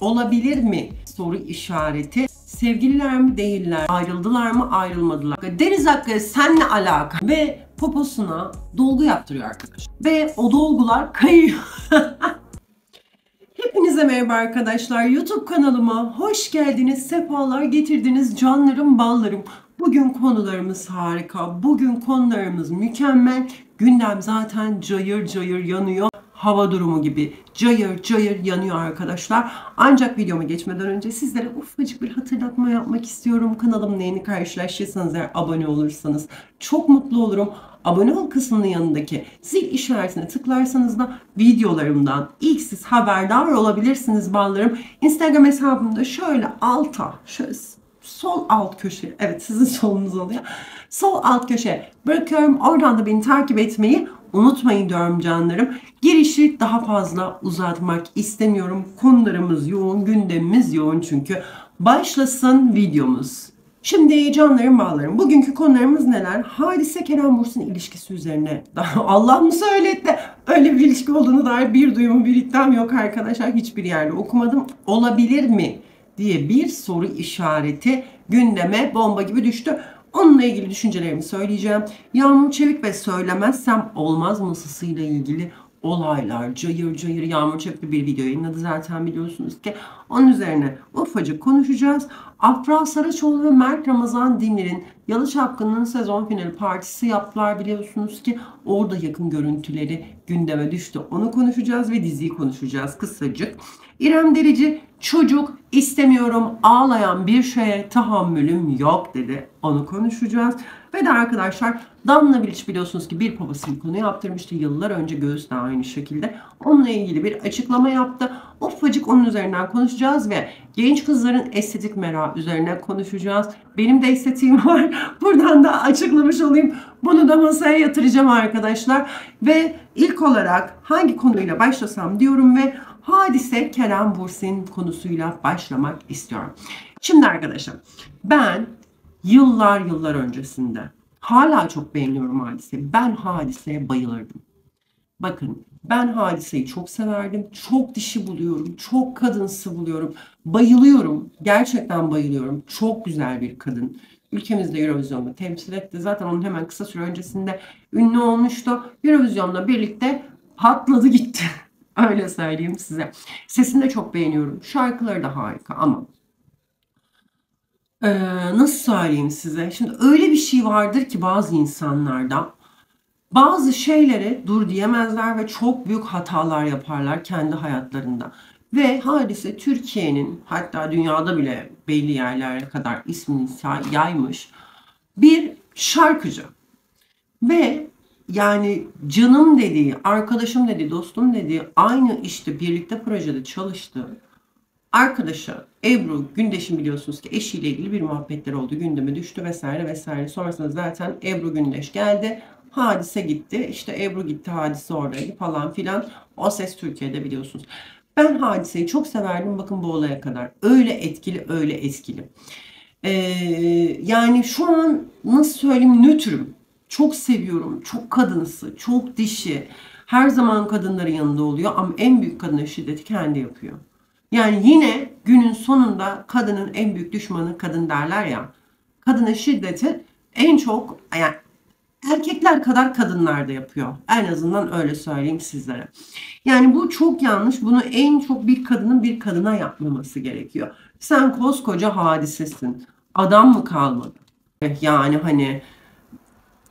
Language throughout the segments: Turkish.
olabilir mi? Soru işareti. Sevgililer mi değiller? Ayrıldılar mı ayrılmadılar? Deniz Akkaya senle alaka ve poposuna dolgu yaptırıyor arkadaş. Ve o dolgular kayıyor. Hepinize merhaba arkadaşlar. YouTube kanalıma hoş geldiniz. Sefalar getirdiniz canlarım ballarım. Bugün konularımız harika. Bugün konularımız mükemmel. Gündem zaten cayır cayır yanıyor. Hava durumu gibi cayır cayır yanıyor arkadaşlar. Ancak videoma geçmeden önce sizlere ufacık bir hatırlatma yapmak istiyorum. Kanalımla yeni karşılaşırsanız eğer abone olursanız çok mutlu olurum. Abone ol kısmının yanındaki zil işaretine tıklarsanız da videolarımdan ilk siz haberdar olabilirsiniz ballarım. Instagram hesabımda şöyle alta, şöyle sol alt köşe, evet sizin solunuz oluyor. Sol alt köşe bırakıyorum. Oradan da beni takip etmeyi unutmayın diyorum canlarım. Girişi daha fazla uzatmak istemiyorum. Konularımız yoğun, gündemimiz yoğun çünkü. Başlasın videomuz. Şimdi canlarım bağlarım. Bugünkü konularımız neler? Hadise Kerem Bürsin ilişkisi üzerine. Allah mı söyletti? Öyle bir ilişki olduğunu dair bir duyumu, bir iddiam yok arkadaşlar. Hiçbir yerde okumadım. Olabilir mi diye bir soru işareti gündeme bomba gibi düştü. Onunla ilgili düşüncelerimi söyleyeceğim. Yağmur Çevik ve Söylemezsem Olmaz masasıyla ilgili olaylar cayır cayır. Yağmur Çevik bir video yayınladı zaten biliyorsunuz ki. Onun üzerine ufacık konuşacağız. Afra Saraçoğlu ve Mert Ramazan Demir'in Yalı Çapkını'nın sezon finali partisi yaptılar biliyorsunuz ki. Orada yakın görüntüleri gündeme düştü. Onu konuşacağız ve diziyi konuşacağız kısacık. İrem Derici çocuk istemiyorum, ağlayan bir şeye tahammülüm yok dedi. Onu konuşacağız. Ve de arkadaşlar Danla Bilic biliyorsunuz ki bir babasının konu yaptırmıştı yıllar önce, Göğüs de aynı şekilde. Onunla ilgili bir açıklama yaptı. Ufacık onun üzerinden konuşacağız ve genç kızların estetik merakı üzerine konuşacağız. Benim de estetiğim var. Buradan da açıklamış olayım. Bunu da masaya yatıracağım arkadaşlar. Ve ilk olarak hangi konuyla başlasam diyorum ve Hadise Kerem Bürsin konusuyla başlamak istiyorum. Şimdi arkadaşlar ben yıllar öncesinde hala çok beğeniyorum Hadise'yi. Ben Hadise'ye bayılırdım. Bakın ben Hadise'yi çok severdim. Çok dişi buluyorum. Çok kadınsı buluyorum. Bayılıyorum. Gerçekten bayılıyorum. Çok güzel bir kadın. Ülkemizde Eurovision'da temsil etti. Zaten onun hemen kısa süre öncesinde ünlü olmuştu. Eurovision'la birlikte patladı gitti. Öyle söyleyeyim size. Sesini de çok beğeniyorum. Şarkıları da harika ama nasıl söyleyeyim size? Şimdi öyle bir şey vardır ki bazı insanlarda bazı şeylere dur diyemezler ve çok büyük hatalar yaparlar kendi hayatlarında. Ve Hadise Türkiye'nin hatta dünyada bile belli yerlere kadar ismini yaymış bir şarkıcı. Ve yani canım dediği, arkadaşım dediği, dostum dediği, aynı işte birlikte projede çalıştığı arkadaşı Ebru Gündeş'in biliyorsunuz ki eşiyle ilgili bir muhabbetler oldu. Gündeme düştü vesaire vesaire. Sonrasında zaten Ebru Gündeş geldi. Hadise gitti. İşte Ebru gitti, Hadise oradaydı falan filan. O Ses Türkiye'de biliyorsunuz. Ben Hadise'yi çok severdim bakın bu olaya kadar. Öyle etkili, öyle etkili. Ee, Yani şu an nasıl söyleyeyim nötrüm. Çok seviyorum. Çok kadınsı, çok dişi. Her zaman kadınların yanında oluyor ama en büyük kadına şiddeti kendi yapıyor. Yani yine günün sonunda kadının en büyük düşmanı kadın derler ya. Kadına şiddeti en çok yani erkekler kadar kadınlar da yapıyor. En azından öyle söyleyeyim sizlere. Yani bu çok yanlış. Bunu en çok bir kadının bir kadına yapmaması gerekiyor. Sen koskoca Hadisesin. Adam mı kalmadı? Yani hani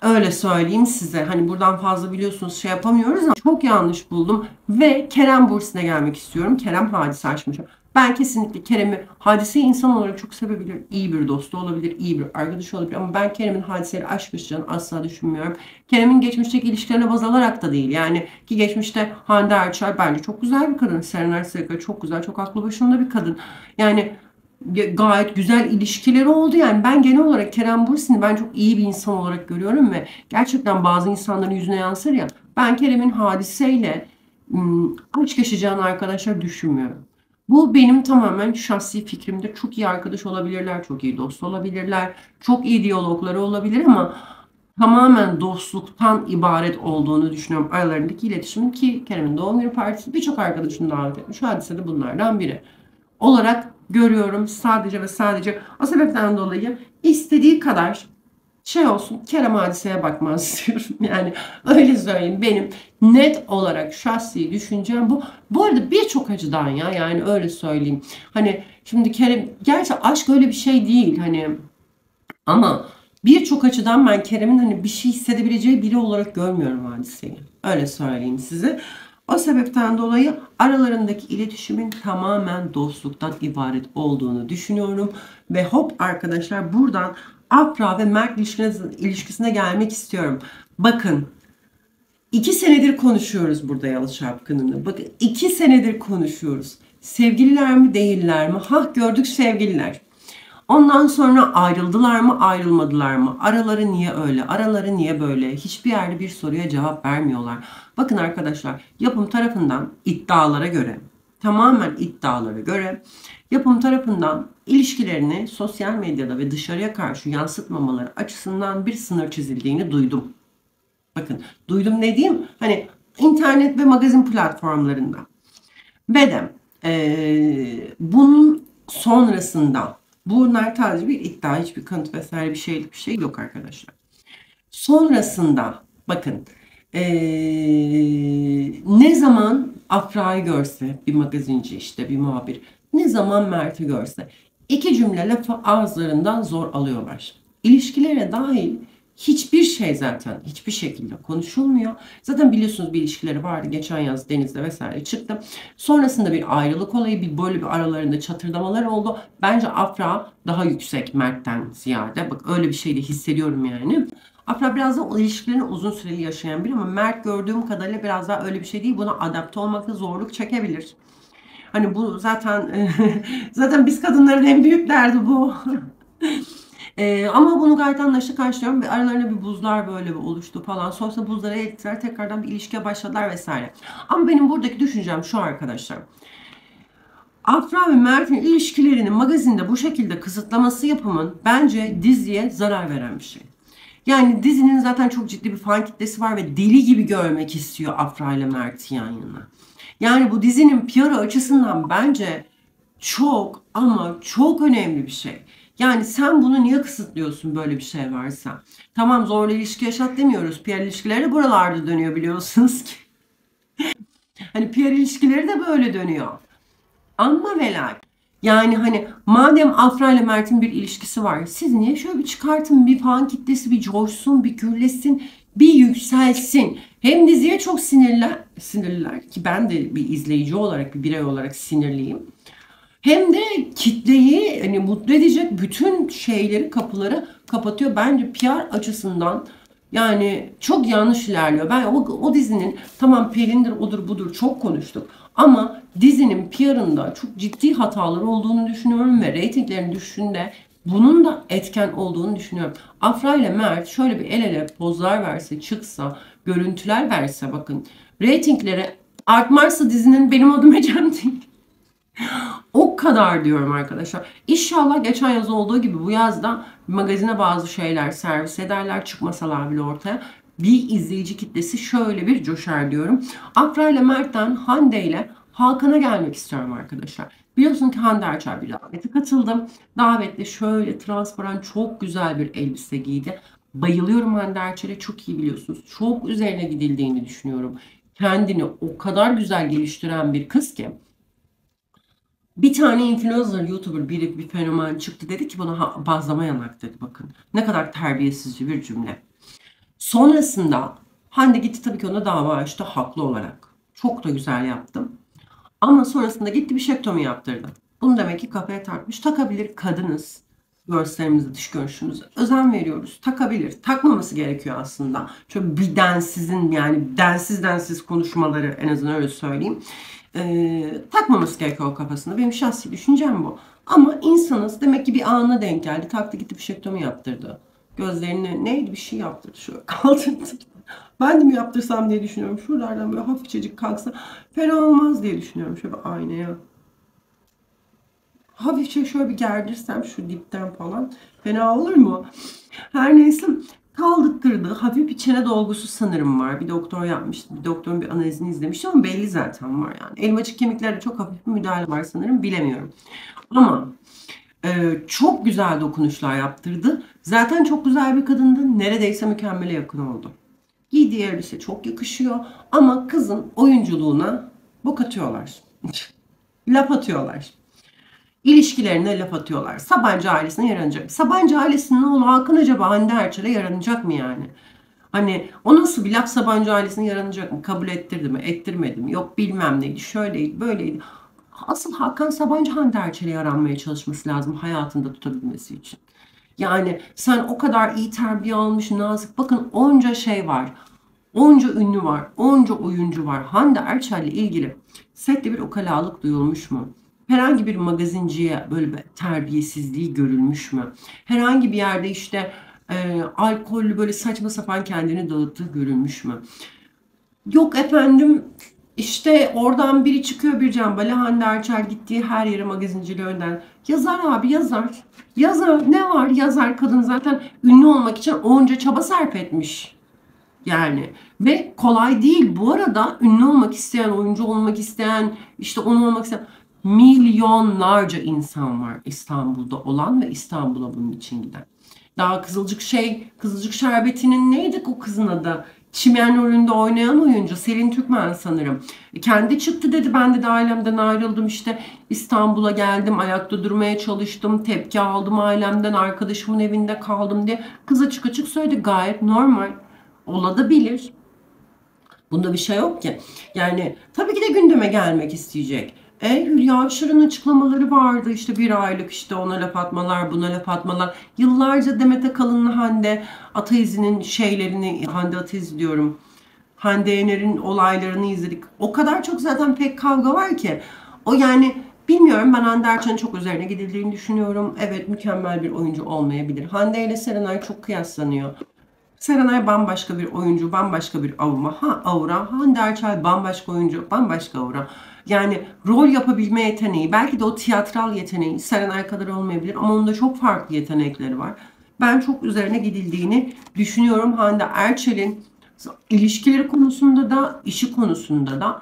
öyle söyleyeyim size. Hani buradan fazla biliyorsunuz şey yapamıyoruz ama çok yanlış buldum. Ve Kerem Bürsin'e gelmek istiyorum. Kerem Hadise aşmış. Ben kesinlikle Kerem'i, Hadise'yi insan olarak çok sevebilir. İyi bir dostu olabilir, iyi bir arkadaşı olabilir. Ama ben Kerem'in Hadise'yle aşk yaşayacağını asla düşünmüyorum. Kerem'in geçmişteki ilişkilerine baz alarak da değil. Yani ki geçmişte Hande Erçel bence çok güzel bir kadın. Serenay Sarıkaya çok güzel, çok aklı başında bir kadın. Yani gayet güzel ilişkileri oldu yani. Ben genel olarak Kerem Bürsin'i ben çok iyi bir insan olarak görüyorum ve gerçekten bazı insanların yüzüne yansır ya. Ben Kerem'in Hadise'yle aşk yaşayacağını arkadaşlar düşünmüyorum. Bu benim tamamen şahsi fikrimdir. Çok iyi arkadaş olabilirler, çok iyi dost olabilirler, çok iyi diyalogları olabilir ama tamamen dostluktan ibaret olduğunu düşünüyorum aralarındaki iletişimin ki Kerem'in doğum günü partisi birçok arkadaşını davet etmiş. Hadise de bunlardan biri. olarak görüyorum sadece ve sadece. O sebepten dolayı istediği kadar şey olsun, Kerem Hadise'ye bakmaz istiyorum. Yani öyle söyleyeyim, benim net olarak şahsi düşüncem bu. Bu arada birçok açıdan ya, yani öyle söyleyeyim. Hani şimdi Kerem, gerçi aşk öyle bir şey değil hani, ama birçok açıdan ben Kerem'in hani bir şey hissedebileceği biri olarak görmüyorum Hadise'yi. Öyle söyleyeyim size. O sebepten dolayı aralarındaki iletişimin tamamen dostluktan ibaret olduğunu düşünüyorum. Ve hop arkadaşlar, buradan Afra ve Mert ilişkisine gelmek istiyorum. Bakın, 2 senedir konuşuyoruz burada Yalı Çapkını'nı. Bakın, 2 senedir konuşuyoruz. Sevgililer mi değiller mi? Hah, gördük sevgililer. Ondan sonra ayrıldılar mı, ayrılmadılar mı? Araları niye öyle? Araları niye böyle? Hiçbir yerde bir soruya cevap vermiyorlar. Bakın arkadaşlar, yapım tarafından iddialara göre, tamamen iddialara göre, yapım tarafından ilişkilerini sosyal medyada ve dışarıya karşı yansıtmamaları açısından bir sınır çizildiğini duydum. Bakın, duydum dediğim hani internet ve magazin platformlarında. Ve de bunun sonrasında, bunlar sadece bir iddia, hiçbir kanıt vesaire bir şey yok arkadaşlar. Sonrasında bakın, ne zaman Afra'yı görse bir magazinci, işte bir muhabir, ne zaman Mert'i görse iki cümle lafı ağızlarından zor alıyorlar. İlişkilere dahil hiçbir şey zaten hiçbir şekilde konuşulmuyor. Zaten biliyorsunuz bir ilişkileri vardı. Geçen yaz Deniz'de vesaire çıktı. Sonrasında bir ayrılık olayı, bir böyle bir aralarında çatırdamalar oldu. Bence Afra daha yüksek Mert'ten ziyade. Bak, öyle bir şey de hissediyorum yani. Afra biraz da o ilişkilerini uzun süreli yaşayan biri, ama Mert gördüğüm kadarıyla biraz daha öyle bir şey değil. Buna adapte olmakta zorluk çekebilir. Hani bu zaten zaten biz kadınların en büyük derdi bu. Ama bunu gayet anlayışla karşılıyorum. Aralarında bir buzlar böyle bir oluştu falan. Sonrasında buzları erittiler. Tekrardan bir ilişkiye başladılar vesaire. Ama benim buradaki düşüncem şu arkadaşlar. Afra ve Mert'in ilişkilerini magazinde bu şekilde kısıtlaması yapımın bence diziye zarar veren bir şey. Yani dizinin zaten çok ciddi bir fan kitlesi var ve deli gibi görmek istiyor Afra ile Mert'i yan yana. Yani bu dizinin PR açısından bence çok ama çok önemli bir şey. Yani sen bunu niye kısıtlıyorsun böyle bir şey varsa? Tamam, zorla ilişki yaşat demiyoruz. PR ilişkileri buralarda dönüyor biliyorsunuz ki. Hani PR ilişkileri de böyle dönüyor. Ama ve lakin, yani hani madem Afra ile Mert'in bir ilişkisi var, siz niye şöyle bir çıkartın, bir fan kitlesi bir coşsun, bir gürlesin, bir yükselsin. Hem diziye çok sinirliler ki ben de bir izleyici olarak, bir birey olarak sinirliyim. Hem de kitleyi hani mutlu edecek bütün şeyleri, kapıları kapatıyor. Bence PR açısından yani çok yanlış ilerliyor. Ben o dizinin, tamam Pelin'dir odur budur çok konuştuk. Ama dizinin PR'ında çok ciddi hataları olduğunu düşünüyorum ve reytinglerin düşüşünde bunun da etken olduğunu düşünüyorum. Afra ile Mert şöyle bir el ele pozlar verse, çıksa, görüntüler verse, bakın reytingleri artmazsa dizinin benim adım Ecem değil. O kadar diyorum arkadaşlar. İnşallah geçen yaz olduğu gibi bu yazda magazine bazı şeyler servis ederler, çıkmasalar bile ortaya. Bir izleyici kitlesi şöyle bir coşar diyorum. Afra ile Mert'ten Hande ile Hakan'a gelmek istiyorum arkadaşlar. Biliyorsun ki Hande Erçel bir davete katıldım. Davette şöyle transparan çok güzel bir elbise giydi. Bayılıyorum Hande Erçel'e, çok iyi biliyorsunuz. Çok üzerine gidildiğini düşünüyorum. Kendini o kadar güzel geliştiren bir kız ki. Bir tane influencer, YouTuber, bir fenomen çıktı, dedi ki buna bazlama yanak dedi, bakın. Ne kadar terbiyesizce bir cümle. Sonrasında Hande gitti, tabii ki ona dava açtı haklı olarak. Çok da güzel yaptım. Ama sonrasında gitti bir şektomi yaptırdı. Bunu demek ki kafaya takmış. Takabilir, kadınız. Görslerimize, dış görünüşümüze özen veriyoruz. Takabilir. Takmaması gerekiyor aslında. Şöyle bir densizin, yani densiz konuşmaları, en azından öyle söyleyeyim. Takmaması gerekiyor kafasında. Benim şahsi düşüncem bu. Ama insanız. Demek ki bir anına denk geldi. Taktı gitti bir şektomi yaptırdı. Gözlerini neydi, bir şey yaptırdı. Şöyle kaldırdı. Ben de mi yaptırsam diye düşünüyorum. Şuralardan böyle hafifçecik kalksa fena olmaz diye düşünüyorum. Şöyle bir aynaya. Hafifçe şöyle bir gerdirsem şu dipten falan. Fena olur mu? Her neyse. kaldırttığı hafif bir çene dolgusu sanırım var. Bir doktor yapmıştı. Bir doktorun bir analizini izlemiştim ama belli zaten var yani. Elmacık kemiklerde çok hafif bir müdahale var sanırım, bilemiyorum. Ama çok güzel dokunuşlar yaptırdı. Zaten çok güzel bir kadındı. Neredeyse mükemmele yakın oldu. Giydiği elbise çok yakışıyor ama kızın oyunculuğuna bok atıyorlar. Laf atıyorlar. İlişkilerine laf atıyorlar. Sabancı ailesine yaranacak. Sabancı ailesinin oğlu Hakan acaba Hande Erçel'e yaranacak mı yani? Hani o nasıl bir laf, Sabancı ailesine yaranacak mı? Kabul ettirdi mi? Ettirmedi mi? Yok bilmem neydi. Şöyleydi, böyleydi. Asıl Hakan Sabancı Hande Erçel'e yaranmaya çalışması lazım hayatında tutabilmesi için. Yani sen o kadar iyi terbiye almış, nazik. Bakın onca şey var. Onca ünlü var. Onca oyuncu var. Hande Erçel'le ilgili sette bir ukalalık duyulmuş mu? Herhangi bir magazinciye böyle bir terbiyesizliği görülmüş mü? Herhangi bir yerde işte alkollü böyle saçma sapan kendini dağıttığı görülmüş mü? Yok efendim, işte oradan biri çıkıyor bir cambale, Hande Erçel gittiği her yere magazinciliği önden. Yazar abi, yazar. Yazar ne var, yazar kadın zaten ünlü olmak için onca çaba sarf etmiş. Yani ve kolay değil. Bu arada ünlü olmak isteyen, oyuncu olmak isteyen, işte onu olmak isteyen milyonlarca insan var İstanbul'da olan ve İstanbul'a bunun için giden. Daha Kızılcık Şerbeti'nin neydi o kızın adı? Çimen rolünde oynayan oyuncu Selin Türkmen sanırım. Kendi çıktı dedi, ben de ailemden ayrıldım, işte İstanbul'a geldim, ayakta durmaya çalıştım, tepki aldım ailemden, arkadaşımın evinde kaldım diye kız açık açık söyledi. Gayet normal. Olabilir. Bunda bir şey yok ki. Yani tabii ki de gündeme gelmek isteyecek. Hülya Avşar'ın açıklamaları vardı. İşte bir aylık işte ona laf atmalar, buna laf atmalar. Yıllarca Demet Akalın'la Hande Ataiz'in şeylerini, Hande Ataiz diyorum, Hande Yener'in olaylarını izledik. O kadar çok zaten pek kavga var ki. O yani bilmiyorum, ben Hande Erçel'in çok üzerine gidildiğini düşünüyorum. Evet, mükemmel bir oyuncu olmayabilir. Hande ile Serenay çok kıyaslanıyor. Serenay bambaşka bir oyuncu, bambaşka bir aura. Hande Erçel bambaşka oyuncu, bambaşka aura. Yani rol yapabilme yeteneği, belki de o tiyatral yeteneği Serenay kadar olmayabilir ama onun da çok farklı yetenekleri var. Ben çok üzerine gidildiğini düşünüyorum Hande Erçel'in ilişkileri konusunda da, işi konusunda da.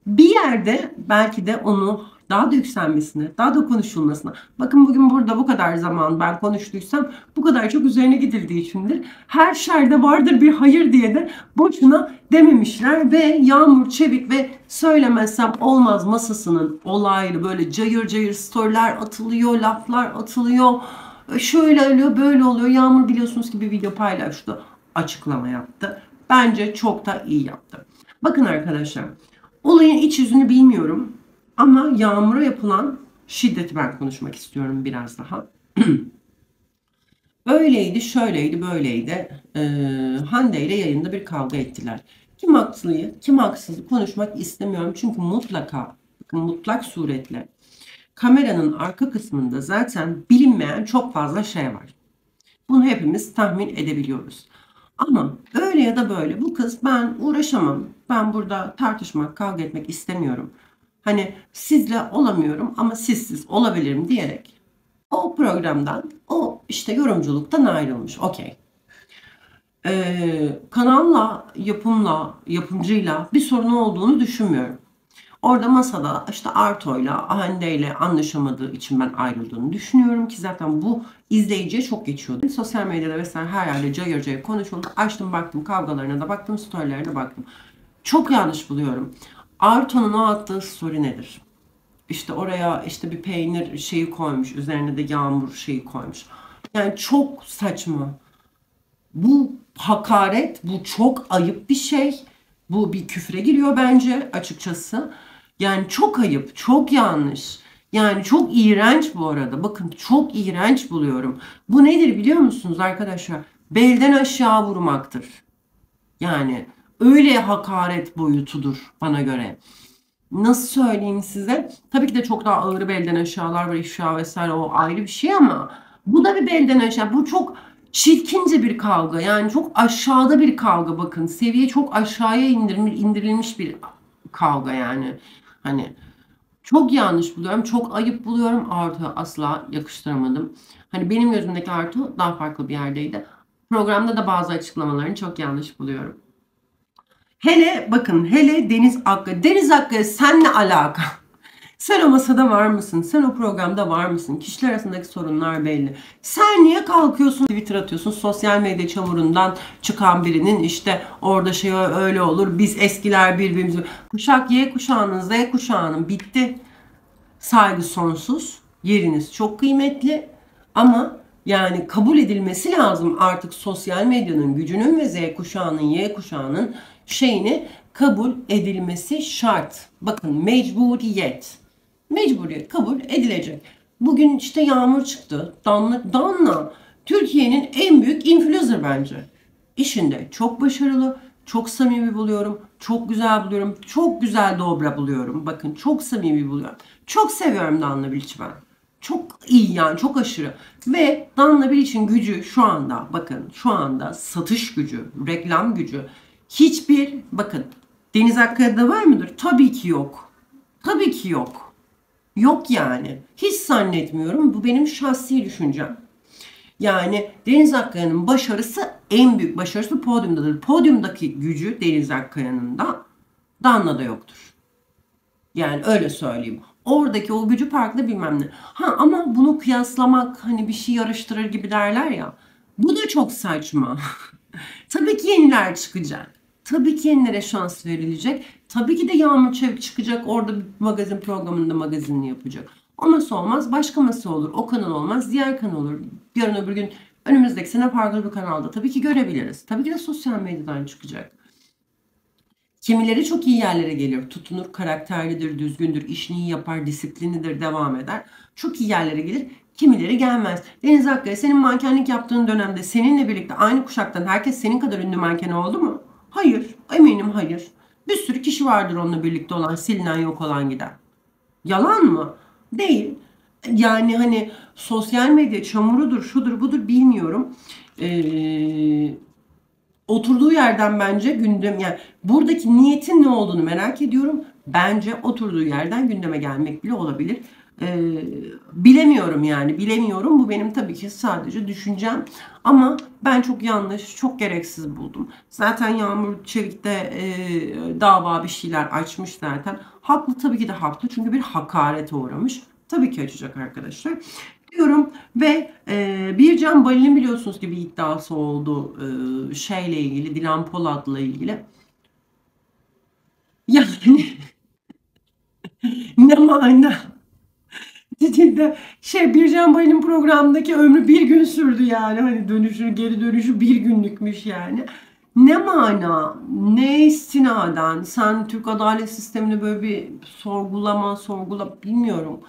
Bir yerde belki de onu daha da yükselmesine, daha da konuşulmasına. Bakın bugün burada bu kadar zaman ben konuştuysam bu kadar çok üzerine gidildiği içindir. Her şerde vardır bir hayır diye de boşuna dememişler ve Yağmur Çevik ve söylemezsem olmaz masasının olaylı böyle cayır cayır storyler atılıyor, laflar atılıyor. Şöyle oluyor, böyle oluyor. Yağmur biliyorsunuz ki bir video paylaştı, açıklama yaptı. Bence çok da iyi yaptı. Bakın arkadaşlar, olayın iç yüzünü bilmiyorum ama Yağmur'a yapılan şiddeti ben konuşmak istiyorum biraz daha. Öyleydi, şöyleydi, böyleydi. Hande ile yayında bir kavga ettiler. Kim haklıyı, kim haksızı konuşmak istemiyorum. Çünkü mutlaka, bakın mutlak suretle kameranın arka kısmında zaten bilinmeyen çok fazla şey var. Bunu hepimiz tahmin edebiliyoruz. Ama öyle ya da böyle bu kız, ben uğraşamam, ben burada tartışmak, kavga etmek istemiyorum. Hani sizle olamıyorum ama sizsiz olabilirim diyerek o programdan, o işte yorumculuktan ayrılmış. Okey. Kanalla, yapımcıyla bir sorunu olduğunu düşünmüyorum. Orada masada işte Arto'yla, Hande'yle anlaşamadığı için ben ayrıldığını düşünüyorum ki zaten bu izleyiciye çok geçiyordu. Sosyal medyada vesaire her yerde cayır cayır konuşuldu. Açtım baktım, kavgalarına da baktım, storylerine baktım. Çok yanlış buluyorum. Arto'nun o attığı story nedir? İşte oraya işte bir peynir şeyi koymuş, üzerine de yağmur şeyi koymuş. Yani çok saçma. Bu hakaret, bu çok ayıp bir şey. Bu bir küfre giriyor bence açıkçası. Yani çok ayıp, çok yanlış. Yani çok iğrenç bu arada. Bakın çok iğrenç buluyorum. Bu nedir biliyor musunuz arkadaşlar? Belden aşağı vurmaktır. Yani öyle hakaret boyutudur bana göre. Nasıl söyleyeyim size? Tabii ki de çok daha ağır belden aşağılar var, ifşa vesaire, o ayrı bir şey ama bu da bir belden aşağı. Bu çok çirkince bir kavga. Yani çok aşağıda bir kavga bakın. Seviye çok aşağıya indirilmiş bir kavga yani. Hani çok yanlış buluyorum. Çok ayıp buluyorum. Artu asla yakıştıramadım. Hani benim gözümdeki Artu daha farklı bir yerdeydi. Programda da bazı açıklamalarını çok yanlış buluyorum. Hele bakın, hele Deniz Akkaya. Deniz Akkaya, sen ne alaka? Sen o masada var mısın? Sen o programda var mısın? Kişiler arasındaki sorunlar belli. Sen niye kalkıyorsun, Twitter atıyorsun? Sosyal medya çamurundan çıkan birinin işte orada şey öyle olur. Biz eskiler birbirimizi... Kuşak Y kuşağının, Z kuşağının bitti. Saygı sonsuz. Yeriniz çok kıymetli. Ama yani kabul edilmesi lazım artık sosyal medyanın gücünün ve Z kuşağının, Y kuşağının şeyini kabul edilmesi şart. Bakın, mecburiyet. Mecburiyet kabul edilecek. Bugün işte Yağmur çıktı. Danla Türkiye'nin en büyük influencer bence. İşinde çok başarılı, çok samimi buluyorum, çok güzel buluyorum, çok güzel dobra buluyorum. Bakın, çok samimi buluyorum. Çok seviyorum Danla Biliç'i ben. Çok iyi yani, çok aşırı. Ve Danla Biliç'in gücü şu anda, bakın şu anda satış gücü, reklam gücü hiçbir, bakın Deniz Akkaya'da var mıdır? Tabii ki yok. Tabii ki yok. Yok yani. Hiç zannetmiyorum. Bu benim şahsi düşüncem. Yani Deniz Akkaya'nın başarısı, en büyük başarısı podyumdadır. Podyumdaki gücü Deniz Akkaya'nın da Danla'da yoktur. Yani öyle söyleyeyim. Oradaki o gücü farklı, bilmem ne. Ha, ama bunu kıyaslamak, hani bir şey yarıştırır gibi derler ya. Bu da çok saçma. Tabii ki yeniler çıkacak. Tabii ki yenilere şans verilecek. Tabii ki de Yağmur Çevik çıkacak. Orada bir magazin programında magazinini yapacak. O nasıl olmaz? Başka nasıl olur? O kanal olmaz. Diğer kanal olur. Yarın öbür gün önümüzdeki sene farklı bir kanalda tabii ki görebiliriz. Tabii ki de sosyal medyadan çıkacak. Kimileri çok iyi yerlere gelir. Tutunur, karakterlidir, düzgündür, işini iyi yapar, disiplinlidir, devam eder. Çok iyi yerlere gelir. Kimileri gelmez. Deniz Akkaya, senin mankenlik yaptığın dönemde seninle birlikte aynı kuşaktan herkes senin kadar ünlü manken oldu mu? Hayır. Eminim hayır. Bir sürü kişi vardır onunla birlikte olan, silinen, yok olan, giden. Yalan mı? Değil. Yani hani sosyal medya çamurudur, şudur budur, bilmiyorum. Oturduğu yerden bence gündem, yani buradaki niyetin ne olduğunu merak ediyorum. Bence oturduğu yerden gündeme gelmek bile olabilir. Bilemiyorum yani, bilemiyorum. Bu benim tabii ki sadece düşüncem. Ama ben çok yanlış, çok gereksiz buldum. Zaten Yağmur Çevik'te dava bir şeyler açmış zaten. Haklı, tabii ki de haklı. Çünkü bir hakarete uğramış. Tabii ki açacak arkadaşlar diyorum. Ve Bircan Bali'nin biliyorsunuz ki bir iddiası oldu şeyle ilgili, Dilan Polat'la ilgili. Yani ne mana? Cidden Bircan Bali'nin programdaki ömrü bir gün sürdü yani. Hani dönüşü, geri dönüşü bir günlükmüş yani. Ne mana, ne istinaden sen Türk adalet sistemini böyle bir sorgula bilmiyorum.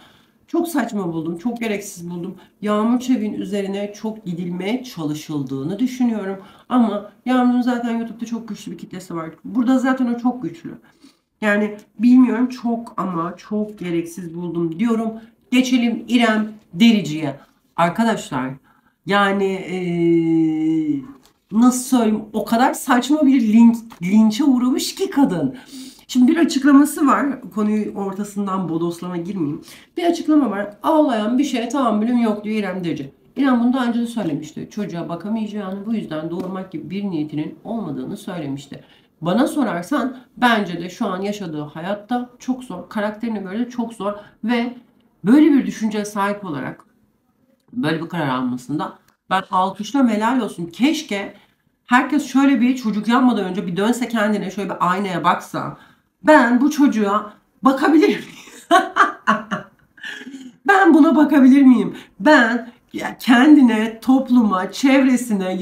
Çok saçma buldum, çok gereksiz buldum. Yağmur Çevik'in üzerine çok gidilmeye çalışıldığını düşünüyorum. Ama Yağmur'un zaten YouTube'da çok güçlü bir kitlesi var. Burada zaten o çok güçlü. Yani bilmiyorum, çok ama çok gereksiz buldum diyorum. Geçelim İrem Derici'ye. Arkadaşlar yani nasıl söyleyeyim, o kadar saçma bir linçe uğramış ki kadın. Şimdi bir açıklaması var. Konuyu ortasından bodoslama girmeyeyim. Bir açıklama var. Ağlayan bir şeye tahammülüm yok diyor İrem Derici. İrem bunu daha önce de söylemişti. Çocuğa bakamayacağını, bu yüzden doğurmak gibi bir niyetinin olmadığını söylemişti. Bana sorarsan bence de şu an yaşadığı hayatta çok zor. Karakterine göre de çok zor. Ve böyle bir düşünceye sahip olarak böyle bir karar almasında ben alkışlıyorum, helal olsun. Keşke herkes şöyle bir çocuk yapmadan önce bir dönse kendine, şöyle bir aynaya baksa. Ben bu çocuğa bakabilir miyim? Ben buna bakabilir miyim? Ben kendine, topluma, çevresine,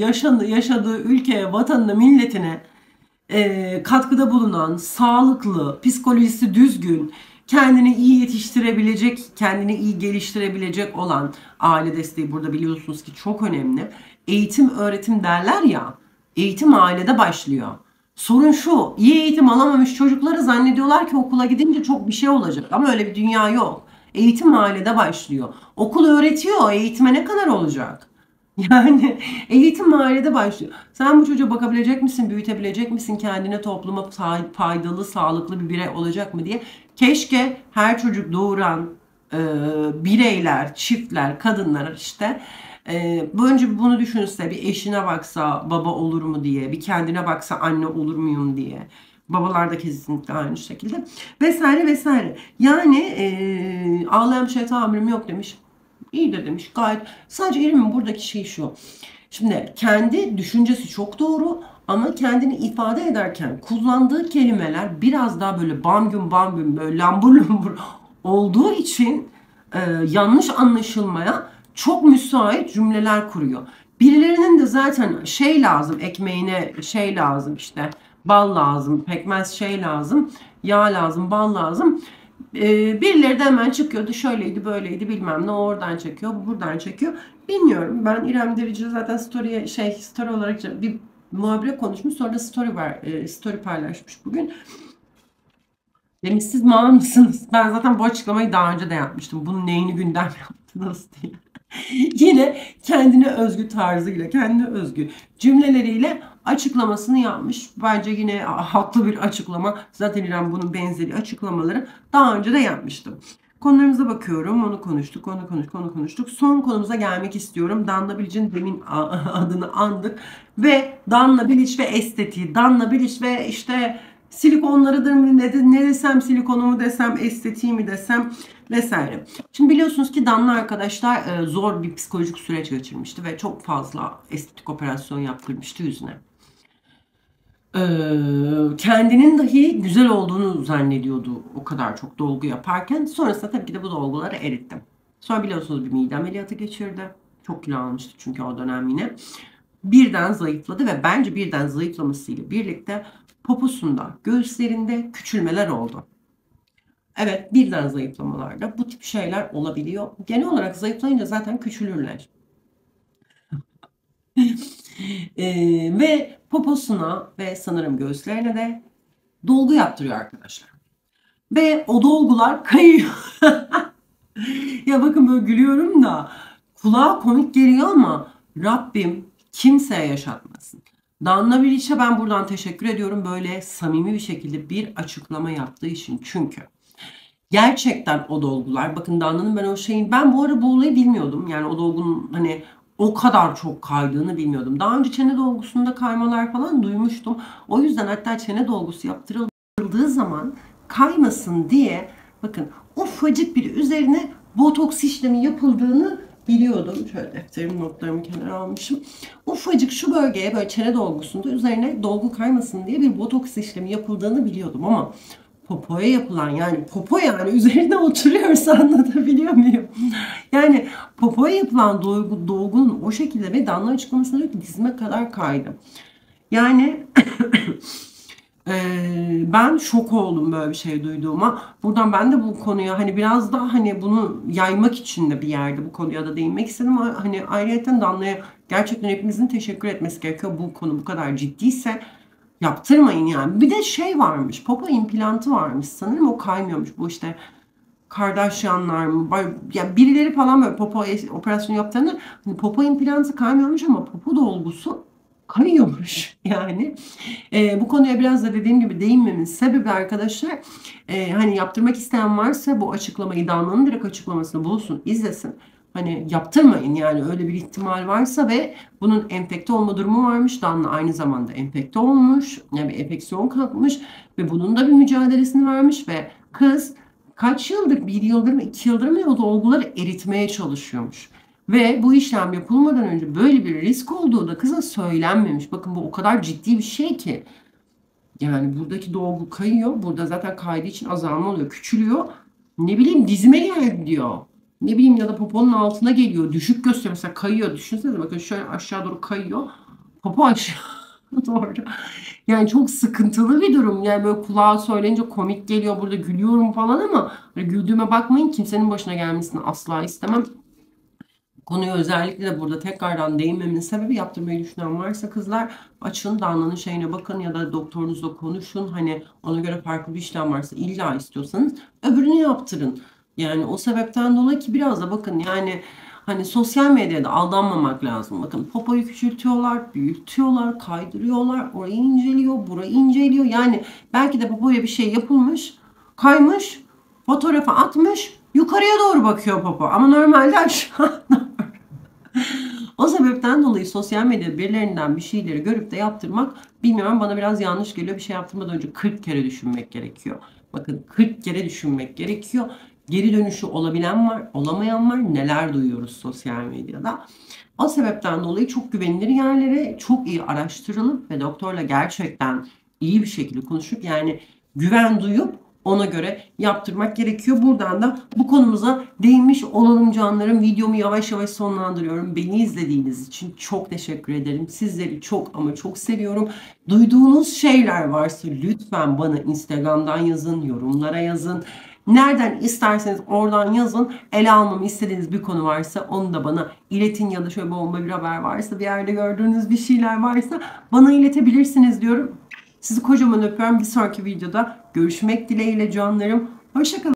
yaşadığı ülkeye, vatanına, milletine katkıda bulunan, sağlıklı, psikolojisi düzgün, kendini iyi yetiştirebilecek, kendini iyi geliştirebilecek olan, aile desteği burada biliyorsunuz ki çok önemli. Eğitim, öğretim derler ya, eğitim ailede başlıyor. Sorun şu, iyi eğitim alamamış çocukları zannediyorlar ki okula gidince çok bir şey olacak. Ama öyle bir dünya yok. Eğitim ailede başlıyor. Okul öğretiyor, eğitime ne kadar olacak? Yani eğitim mahallede başlıyor. Sen bu çocuğa bakabilecek misin, büyütebilecek misin, kendine, topluma faydalı, sağlıklı bir birey olacak mı diye. Keşke her çocuk doğuran bireyler, çiftler, kadınlar işte Önce bunu düşünürse, bir eşine baksa baba olur mu diye, bir kendine baksa anne olur muyum diye. Babalar da kesinlikle aynı şekilde. Vesaire vesaire. Yani ağlayan şeye tahammülüm yok demiş. İyi de demiş gayet. Sadece İrem'in buradaki şey şu. Şimdi kendi düşüncesi çok doğru ama kendini ifade ederken kullandığı kelimeler biraz daha böyle bam güm bam güm böyle lambur lumbur olduğu için yanlış anlaşılmaya çok müsait cümleler kuruyor. Birilerinin de zaten şey lazım, ekmeğine şey lazım işte, bal lazım, pekmez şey lazım, yağ lazım, bal lazım. Birileri de hemen çıkıyordu, şöyleydi böyleydi bilmem ne, oradan çekiyor, bu buradan çekiyor. Bilmiyorum, ben İrem Derici zaten story olarak bir muhabire konuşmuş, sonra da story paylaşmış bugün. Demiş siz mal mısınız? Ben zaten bu açıklamayı daha önce de yapmıştım. Bunun neyini gündem yaptınız diye. Yine kendine özgü tarzıyla, kendine özgü cümleleriyle açıklamasını yapmış. Bence yine haklı bir açıklama. Zaten İrem bunun benzeri açıklamaları daha önce de yapmıştım. Konularımıza bakıyorum. Onu konuştuk, onu konuştuk. Son konumuza gelmek istiyorum. Danla Bilic'in demin adını andık. Ve Danla Bilic ve estetiği. Danla Bilic ve işte silikonlarıdır mı ne desem, silikonu mu desem, estetiği mi desem vesaire. Şimdi biliyorsunuz ki Danla arkadaşlar zor bir psikolojik süreç geçirmişti ve çok fazla estetik operasyon yaptırmıştı yüzüne. Kendinin dahi güzel olduğunu zannediyordu o kadar çok dolgu yaparken. Sonrasında tabii ki de bu dolguları erittim. Sonra biliyorsunuz bir mide ameliyatı geçirdi. Çok kilo almıştı çünkü o dönem yine. Birden zayıfladı ve bence birden zayıflamasıyla birlikte poposunda, göğüslerinde küçülmeler oldu. Evet, birden zayıflamalarda bu tip şeyler olabiliyor. Genel olarak zayıflayınca zaten küçülürler. Ve poposuna ve sanırım göğüslerine de dolgu yaptırıyor arkadaşlar. Ve o dolgular kayıyor. Ya bakın böyle gülüyorum da kulağa komik geliyor ama Rabbim kimseye yaşatmasın. Danla Bilic'e ben buradan teşekkür ediyorum böyle samimi bir şekilde bir açıklama yaptığı için. Çünkü gerçekten o dolgular, bakın Danla'nın ben bu ara bu olayı bilmiyordum. Yani o dolgunun hani o kadar çok kaydığını bilmiyordum. Daha önce çene dolgusunda kaymalar falan duymuştum. O yüzden hatta çene dolgusu yaptırıldığı zaman kaymasın diye bakın ufacık bir üzerine botoks işlemi yapıldığını biliyordum. Şöyle defterimin notlarımı kenara almışım. Ufacık şu bölgeye böyle çene dolgusunda üzerine dolgu kaymasın diye bir botoks işlemi yapıldığını biliyordum ama popoya yapılan yani popo yani üzerine oturuyorsa anlatabiliyor muyum? Yani popoya yapılan dolgunun o şekilde ve Danla açıklamasında diyor ki dizime kadar kaydı. Yani ben şok oldum böyle bir şey duyduğuma. Buradan ben de bu konuya hani biraz daha hani bunu yaymak için de bir yerde bu konuya da değinmek istedim. Hani ayrıyeten Danla'ya gerçekten hepimizin teşekkür etmesi gerekiyor. Bu konu bu kadar ciddiyse yaptırmayın yani. Bir de şey varmış, popo implantı varmış sanırım, o kaymıyormuş. Bu işte Kardashianlar mı? Yani birileri falan böyle popo operasyonu yaptığında hani popo implantı kaymıyormuş ama popo dolgusu kayıyormuş yani. Bu konuya biraz da dediğim gibi değinmemin sebebi arkadaşlar hani yaptırmak isteyen varsa bu açıklamayı Danla'nın direkt açıklamasını bulsun, izlesin. Hani yaptırmayın yani öyle bir ihtimal varsa ve bunun enfekte olma durumu varmış. Danla aynı zamanda enfekte olmuş. Yani bir enfeksiyon kalkmış ve bunun da bir mücadelesini vermiş ve kız kaç yıldır, bir yıldır mı, 2 yıldır mı o dolguları eritmeye çalışıyormuş. Ve bu işlem yapılmadan önce böyle bir risk olduğu da kıza söylenmemiş. Bakın bu o kadar ciddi bir şey ki. Yani buradaki dolgu kayıyor. Burada zaten kaydığı için azalma oluyor. Küçülüyor. Ne bileyim dizime geldi diyor. Ne bileyim ya da poponun altına geliyor. Düşük gösteriyor. Mesela kayıyor. Düşünsenize bakın şöyle aşağı doğru kayıyor. Popo aşağı doğru. Yani çok sıkıntılı bir durum. Yani böyle kulağa söyleyince komik geliyor. Burada gülüyorum falan ama böyle güldüğüme bakmayın. Kimsenin başına gelmesini asla istemem. Konuya özellikle de burada tekrardan değinmemin sebebi yaptırmayı düşünen varsa kızlar açın Danla'nın şeyine bakın ya da doktorunuzla konuşun. Hani ona göre farklı bir işlem varsa illa istiyorsanız öbürünü yaptırın. Yani o sebepten dolayı ki biraz da bakın yani hani sosyal medyada aldanmamak lazım. Bakın popoyu küçültüyorlar, büyütüyorlar, kaydırıyorlar, orayı inceliyor, burayı inceliyor. Yani belki de popoya bir şey yapılmış, kaymış, fotoğrafı atmış, yukarıya doğru bakıyor popo. Ama normalde aşağı O sebepten dolayı sosyal medya birilerinden bir şeyleri görüp de yaptırmak, bilmiyorum, bana biraz yanlış geliyor. Bir şey yaptırmadan önce 40 kere düşünmek gerekiyor. Bakın, 40 kere düşünmek gerekiyor. Geri dönüşü olabilen var, olamayan var. Neler duyuyoruz sosyal medyada. O sebepten dolayı çok güvenilir yerlere çok iyi araştırılıp ve doktorla gerçekten iyi bir şekilde konuşup, yani güven duyup ona göre yaptırmak gerekiyor. Buradan da bu konumuza değinmiş olalım canlarım. Videomu yavaş yavaş sonlandırıyorum. Beni izlediğiniz için çok teşekkür ederim. Sizleri çok ama çok seviyorum. Duyduğunuz şeyler varsa lütfen bana Instagram'dan yazın, yorumlara yazın. Nereden isterseniz oradan yazın. Ele almamı istediğiniz bir konu varsa onu da bana iletin, ya da şöyle bomba bir haber varsa, bir yerde gördüğünüz bir şeyler varsa bana iletebilirsiniz diyorum. Sizi kocaman öpüyorum. Bir sonraki videoda görüşmek dileğiyle canlarım. Hoşça kalın.